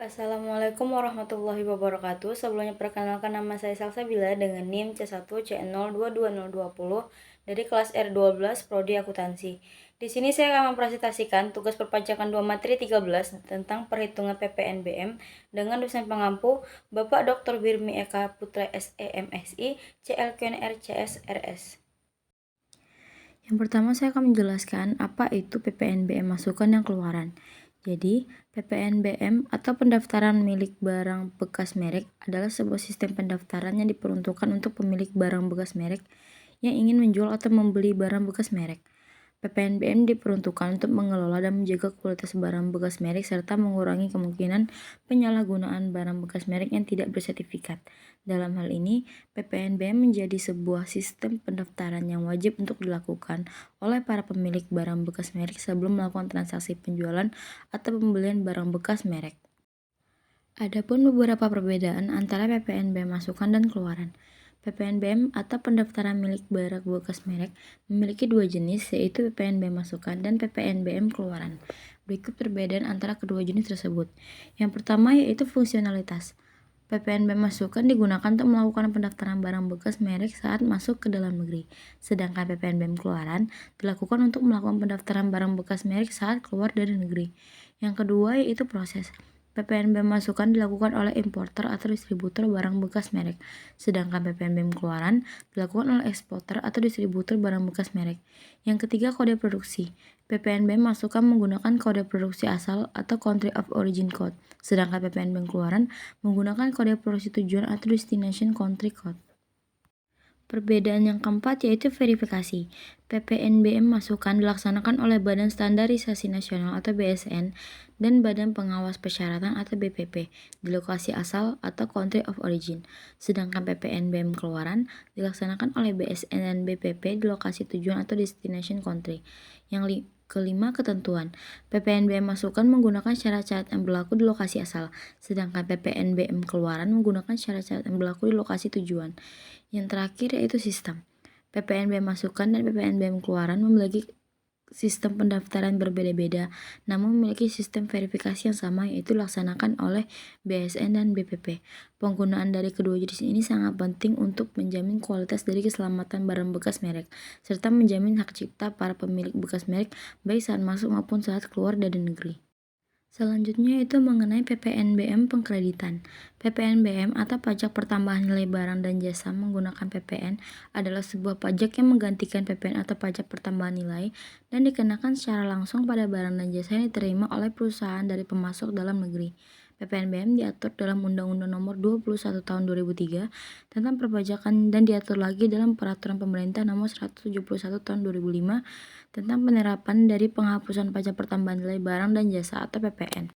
Assalamualaikum warahmatullahi wabarakatuh. Sebelumnya perkenalkan, nama saya Salsabila dengan NIM C1CN022020 dari kelas R12 Prodi Akuntansi. Di sini saya akan mempresentasikan tugas perpajakan 2 materi 13 tentang perhitungan PPNBM dengan dosen pengampu Bapak Dr. Birmi Eka Putra SEMSI CLKNR CSRS. Yang pertama saya akan menjelaskan apa itu PPNBM masukan dan keluaran. Jadi, PPNBM atau pendaftaran milik barang bekas merek adalah sebuah sistem pendaftaran yang diperuntukkan untuk pemilik barang bekas merek yang ingin menjual atau membeli barang bekas merek. PPNBM diperuntukkan untuk mengelola dan menjaga kualitas barang bekas merek serta mengurangi kemungkinan penyalahgunaan barang bekas merek yang tidak bersertifikat. Dalam hal ini, PPNBM menjadi sebuah sistem pendaftaran yang wajib untuk dilakukan oleh para pemilik barang bekas merek sebelum melakukan transaksi penjualan atau pembelian barang bekas merek. Adapun beberapa perbedaan antara PPNBM masukan dan keluaran. PPNBM atau pendaftaran milik barang bekas merek memiliki dua jenis, yaitu PPNBM masukan dan PPNBM keluaran. Berikut perbedaan antara kedua jenis tersebut. Yang pertama yaitu fungsionalitas. PPNBM masukan digunakan untuk melakukan pendaftaran barang bekas merek saat masuk ke dalam negeri, sedangkan PPNBM keluaran dilakukan untuk melakukan pendaftaran barang bekas merek saat keluar dari negeri. Yang kedua yaitu proses. PPNBM masukan dilakukan oleh importer atau distributor barang bekas merek, sedangkan PPNBM keluaran dilakukan oleh eksporter atau distributor barang bekas merek. Yang ketiga, kode produksi. PPNBM masukan menggunakan kode produksi asal atau Country of Origin Code, sedangkan PPNBM keluaran menggunakan kode produksi tujuan atau Destination Country Code. Perbedaan yang keempat yaitu verifikasi. PPNBM masukan dilaksanakan oleh Badan Standarisasi Nasional atau BSN dan Badan Pengawas Persyaratan atau BPP di lokasi asal atau Country of Origin. Sedangkan PPNBM keluaran dilaksanakan oleh BSN dan BPP di lokasi tujuan atau Destination Country. Yang kelima, ketentuan. PPNBM masukan menggunakan syarat-syarat yang berlaku di lokasi asal, sedangkan PPNBM keluaran menggunakan syarat-syarat yang berlaku di lokasi tujuan. Yang terakhir yaitu sistem. PPNBM masukan dan PPNBM keluaran memiliki sistem pendaftaran berbeda-beda, namun memiliki sistem verifikasi yang sama, yaitu dilaksanakan oleh BSN dan BPP. Penggunaan dari kedua jenis ini sangat penting untuk menjamin kualitas dari keselamatan barang bekas merek, serta menjamin hak cipta para pemilik bekas merek baik saat masuk maupun saat keluar dari negeri. Selanjutnya itu mengenai PPNBM pengkreditan. PPNBM atau pajak pertambahan nilai barang dan jasa menggunakan PPN adalah sebuah pajak yang menggantikan PPN atau pajak pertambahan nilai dan dikenakan secara langsung pada barang dan jasa yang diterima oleh perusahaan dari pemasok dalam negeri. PPNBM diatur dalam Undang-Undang Nomor 21 Tahun 2003 tentang perpajakan dan diatur lagi dalam Peraturan Pemerintah Nomor 171 Tahun 2005 tentang penerapan dari penghapusan pajak pertambahan nilai barang dan jasa atau PPN.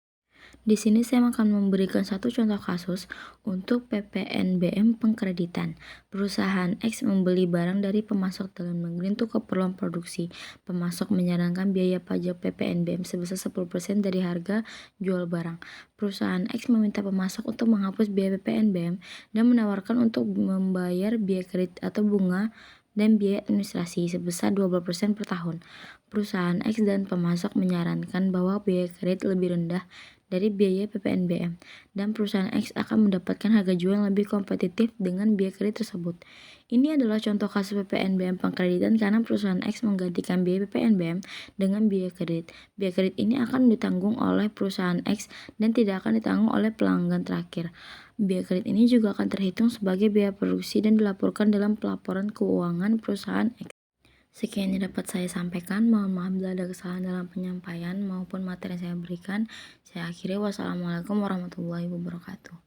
Di sini saya akan memberikan satu contoh kasus untuk PPNBM pengkreditan. Perusahaan X membeli barang dari pemasok dalam negeri untuk keperluan produksi. Pemasok menyarankan biaya pajak PPNBM sebesar 10% dari harga jual barang. Perusahaan X meminta pemasok untuk menghapus biaya PPNBM dan menawarkan untuk membayar biaya kredit atau bunga dan biaya administrasi sebesar 12% per tahun. Perusahaan X dan pemasok menyarankan bahwa biaya kredit lebih rendah dari biaya PPNBM dan perusahaan X akan mendapatkan harga jual yang lebih kompetitif dengan biaya kredit tersebut. Ini adalah contoh kasus PPNBM pengkreditan karena perusahaan X menggantikan biaya PPNBM dengan biaya kredit. Biaya kredit ini akan ditanggung oleh perusahaan X dan tidak akan ditanggung oleh pelanggan terakhir. Biaya kredit ini juga akan terhitung sebagai biaya produksi dan dilaporkan dalam pelaporan keuangan perusahaan X. Sekian yang dapat saya sampaikan. Mohon maaf bila ada kesalahan dalam penyampaian maupun materi yang saya berikan. Saya akhiri. Wassalamualaikum warahmatullahi wabarakatuh.